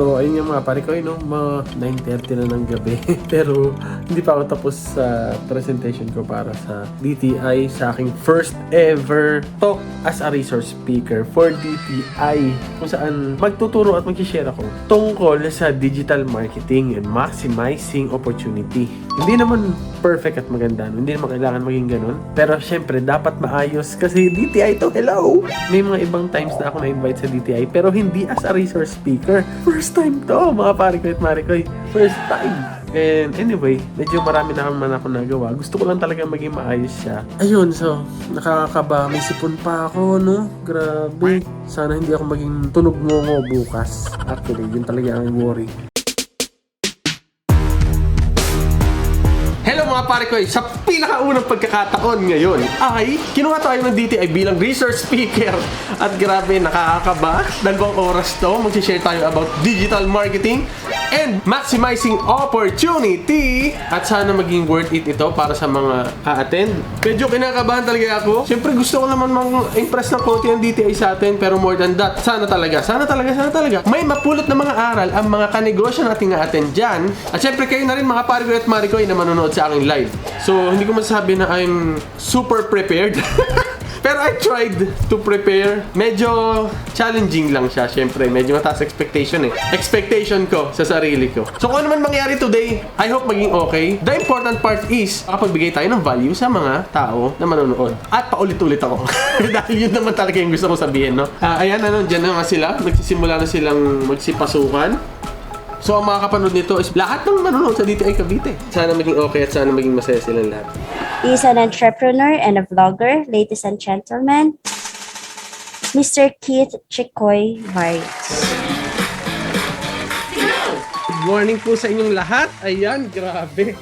So, ayun yung mga pare ko, mga 9:30 na ng gabi. Pero, hindi pa ako tapos sa presentation ko para sa DTI sa aking first ever talk as a resource speaker for DTI. Kung saan magtuturo at mag-share ako tungkol sa digital marketing and maximizing opportunity. Hindi naman perfect at maganda. Hindi naman kailangan maging ganun. Pero, syempre, dapat maayos kasi DTI to, hello! May mga ibang times na ako na-invite sa DTI pero hindi as a resource speaker. First time to, mga pare ko at mare ko. First time. And anyway, medyo marami na naman ako nagawa. Gusto ko lang talaga maging maayos siya. Ayun, so, nakakaba. May sipon pa ako, no? Grabe. Sana hindi ako maging tunog ngongo bukas. Actually, yun talaga ang worry. Hello mga pare ko, sa pinakaunang pagkakataon ngayon ay kinuha tayo ng DTI bilang resource speaker. At grabe, nakakakaba. 2 oras to, mag-share tayo about digital marketing and maximizing opportunity. At sana maging worth it ito para sa mga a-attend. Medyo kinakabahan talaga ako. Siyempre gusto ko naman mag-impress ng konti ang DTI sa atin, pero more than that, sana talaga may mapulot na mga aral ang mga kanegosyo nating a-attend dyan. At siyempre kayo na rin mga pare ko at mare ko na manonood sa aking live. So, hindi ko masasabi na I'm super prepared. Pero I tried to prepare. Medyo challenging lang siya, syempre. Medyo mataas expectation eh. Expectation ko sa sarili ko. So, kung ano man mangyari today, I hope maging okay. The important part is, makapagbigay tayo ng value sa mga tao na manonood. At paulit-ulit ako. Dahil yun naman talaga yung gusto kong sabihin, no? Ayan, dyan na nga sila. Nagsisimula na silang magsipasukan. So, ang mga kapanood nito is lahat ng manonood sa DTI Cavite. Sana maging okay at sana maging masaya silang lahat. He's an entrepreneur and a vlogger, ladies and gentlemen, Mr. Keith Chikoy Vargas. Good morning po sa inyong lahat. Ayan, grabe.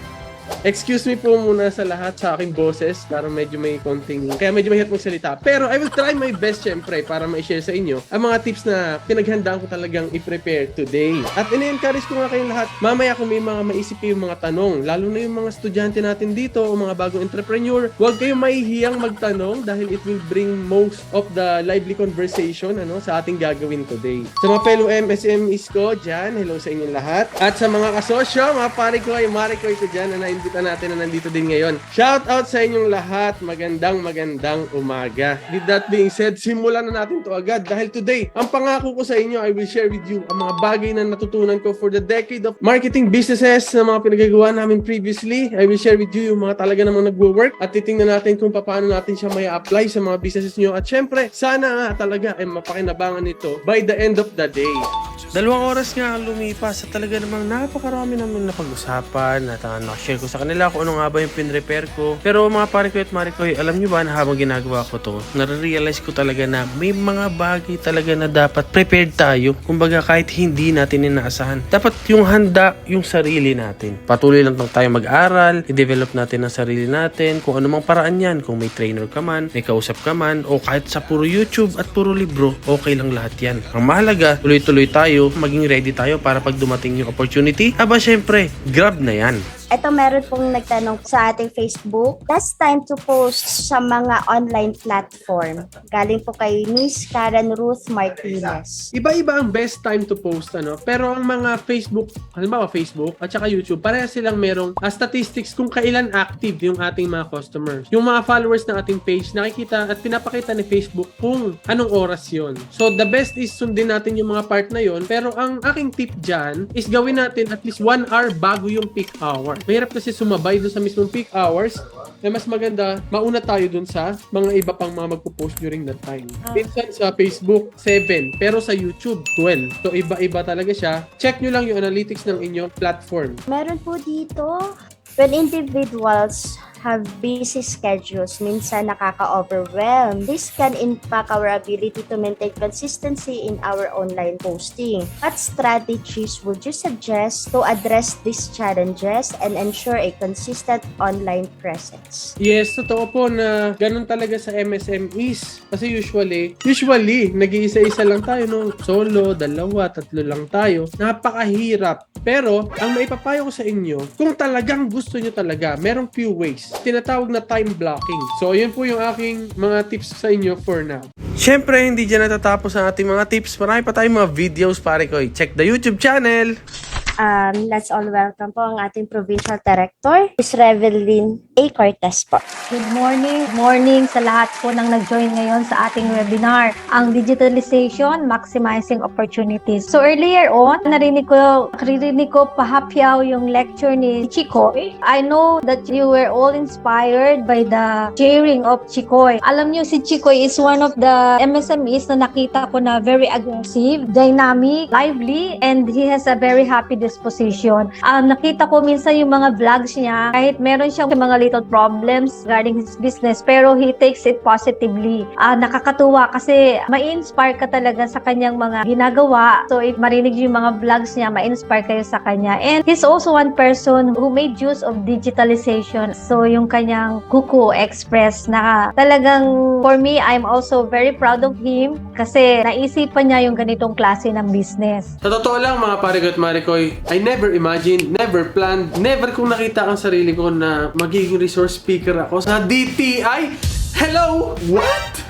Excuse me po muna sa lahat sa aking boses para medyo may konting, kaya medyo mahirap magsalita. Pero I will try my best syempre para ma-share sa inyo ang mga tips na pinaghandaan ko talagang i-prepare today. At ini-encourage ko nga kayong lahat, mamaya kung may mga maisip yung mga tanong, lalo na yung mga estudyante natin dito o mga bagong entrepreneur, huwag kayong mahihiyang magtanong dahil it will bring most of the lively conversation sa ating gagawin today. Sa mga fellow MSMEs ko dyan, hello sa inyong lahat. At sa mga kasosyo, mga pare ko ay mare ko ito dyan na imbita natin na nandito din ngayon. Shout out sa inyong lahat. Magandang umaga. With that being said, simulan na natin to agad dahil today, ang pangako ko sa inyo, I will share with you ang mga bagay na natutunan ko for the decade of marketing businesses na mga pinagagawa namin previously. I will share with you yung mga talaga namang nagwo-work at titingnan natin kung paano natin siya may apply sa mga businesses nyo. At syempre, sana nga talaga ay mapakinabangan nito by the end of the day. 2 oras nga ang lumipas at talaga namang napakarami naman napag-usapan at na-share ko sa kanila kung ano nga ba yung pin-repair ko. Pero mga pare ko at mare ko, alam nyo ba na habang ginagawa ko to, nare-realize ko talaga na may mga bagay talaga na dapat prepared tayo. Kumbaga kahit hindi natin inaasahan. Dapat yung handa yung sarili natin. Patuloy lang tayo mag-aral, i-develop natin ang sarili natin, kung ano mang paraan yan. Kung may trainer ka man, may kausap ka man, o kahit sa puro YouTube at puro libro, okay lang lahat yan. Ang mahalaga, tuloy-tuloy tayo, maging ready tayo para pag dumating yung opportunity, syempre, grab na yan. Ito, meron pong nagtanong sa ating Facebook. Best time to post sa mga online platform. Galing po kay Miss Karen Ruth Martinez. Iba-iba ang best time to post, pero ang mga Facebook, halimbawa Facebook at saka YouTube, parehas silang merong statistics kung kailan active yung ating mga customers. Yung mga followers ng ating page, nakikita at pinapakita ni Facebook kung anong oras yon. So the best is sundin natin yung mga part na yon, pero ang aking tip dyan is gawin natin at least 1 hour bago yung peak hour. Mahirap kasi sumabay doon sa mismong peak hours. Mas maganda, mauna tayo doon sa mga iba pang mga magpo-post during that time. Minsan sa Facebook, 7. Pero sa YouTube, 12. So iba-iba talaga siya. Check nyo lang yung analytics ng inyong platform. Meron po dito, when individuals have busy schedules, minsan nakaka-overwhelm. This can impact our ability to maintain consistency in our online posting. What strategies would you suggest to address these challenges and ensure a consistent online presence? Yes, totoo po na ganun talaga sa MSMEs. Kasi usually, nag-iisa-isa lang tayo, no? Solo, 2, 3 lang tayo. Napakahirap. Pero, ang maipapayo ko sa inyo, kung talagang gusto nyo talaga, merong few ways tinatawag na time blocking. So, yun po yung aking mga tips sa inyo for now. Siyempre, hindi dyan natatapos ang ating mga tips. Marami pa tayong mga videos, pare ko. Check the YouTube channel! Let's all welcome po ang ating Provincial Director, Ms. Revelyn A. Cortez po. Good morning sa lahat po nang nag-join ngayon sa ating webinar, ang Digitalization, Maximizing Opportunities. So earlier on, narinig ko pahapyaw yung lecture ni Chikoy. I know that you were all inspired by the sharing of Chikoy. Alam niyo si Chikoy is one of the MSMEs na nakita ko na very aggressive, dynamic, lively, and he has a very happy disposition. Nakita ko minsan yung mga vlogs niya, kahit meron siyang mga little problems regarding his business, pero he takes it positively. Nakakatuwa kasi ma-inspire ka talaga sa kanyang mga ginagawa. So if marinig yung mga vlogs niya, ma-inspire kayo sa kanya. And he's also one person who made use of digitalization. So yung kanyang Kuku Express na talagang for me, I'm also very proud of him kasi naisipan niya yung ganitong klase ng business. Sa totoo lang mga pare ko at marikoy, I never imagined, never planned, never kong nakita ang sarili ko na magiging resource speaker ako sa DTI. Hello! What?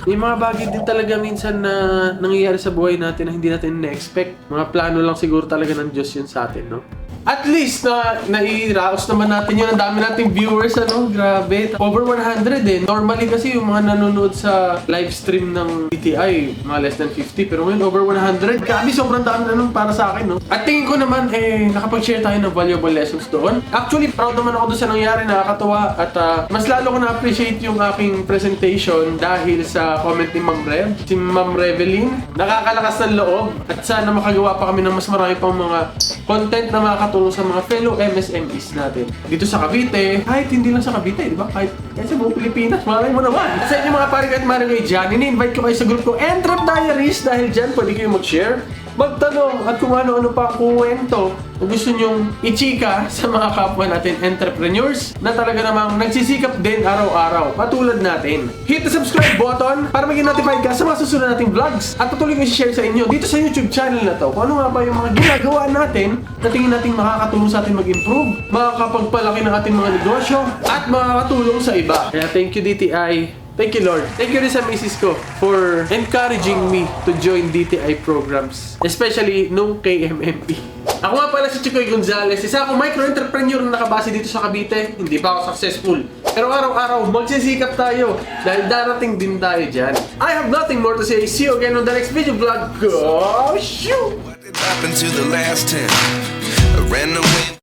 May mga bagay din talaga minsan na nangyayari sa buhay natin na hindi natin na-expect. Mga plano lang siguro talaga ng Diyos yun sa atin, no? At least na nairaos naman natin yun. Ang dami nating viewers, ano? Grabe. Over 100 eh. Normally kasi yung mga nanonood sa live stream ng DTI, mga less than 50. Pero ngayon, over 100. Grabe, sobrang dami na nun para sa akin, no? At tingin ko naman, nakapag-share tayo ng valuable lessons doon. Actually, proud naman ako doon sa nangyari. Nakakatawa. At mas lalo ko na-appreciate yung aking presentation dahil sa comment ni Ma'am Rev. Si Ma'am Revelyn. Nakakalakas ng loob. At sana makagawa pa kami ng mas marami pang mga content na makakatulong sa mga fellow MSMEs natin. Dito sa Cavite, kahit hindi lang sa Cavite, di ba? Kahit sa buong Pilipinas, malay mo naman. At sa inyo mga pare at marikoy dyan, ini-invite ko kayo sa group ko, Entrep Diaries, dahil dyan pwede kayo mag-share, magtanong, at kung ano-ano pa ang kuwento kung gusto nyong ichika sa mga kapwa natin entrepreneurs na talaga namang nagsisikap din araw-araw, katulad natin. Hit the subscribe button para maging notified ka sa mga susunod nating vlogs at patuloy ko i-share sa inyo dito sa YouTube channel na to kung ano nga ba yung mga ginagawa natin na tingin natin makakatulong sa atin mag-improve, makakapagpalaki ng ating mga negosyo at makakatulong sa iba. Kaya thank you DTI. Thank you, Lord. Thank you rin sa misis ko for encouraging me to join DTI programs. Especially nung KMMP. Ako nga pala si Chikoy Gonzales. Isa akong micro-entrepreneur na nakabase dito sa Cavite. Hindi pa ako successful. Pero araw-araw, magsisikap tayo. Dahil darating din tayo dyan. I have nothing more to say. See you again on the next video vlog. Go! Shoot! What happened to the last 10? I ran away.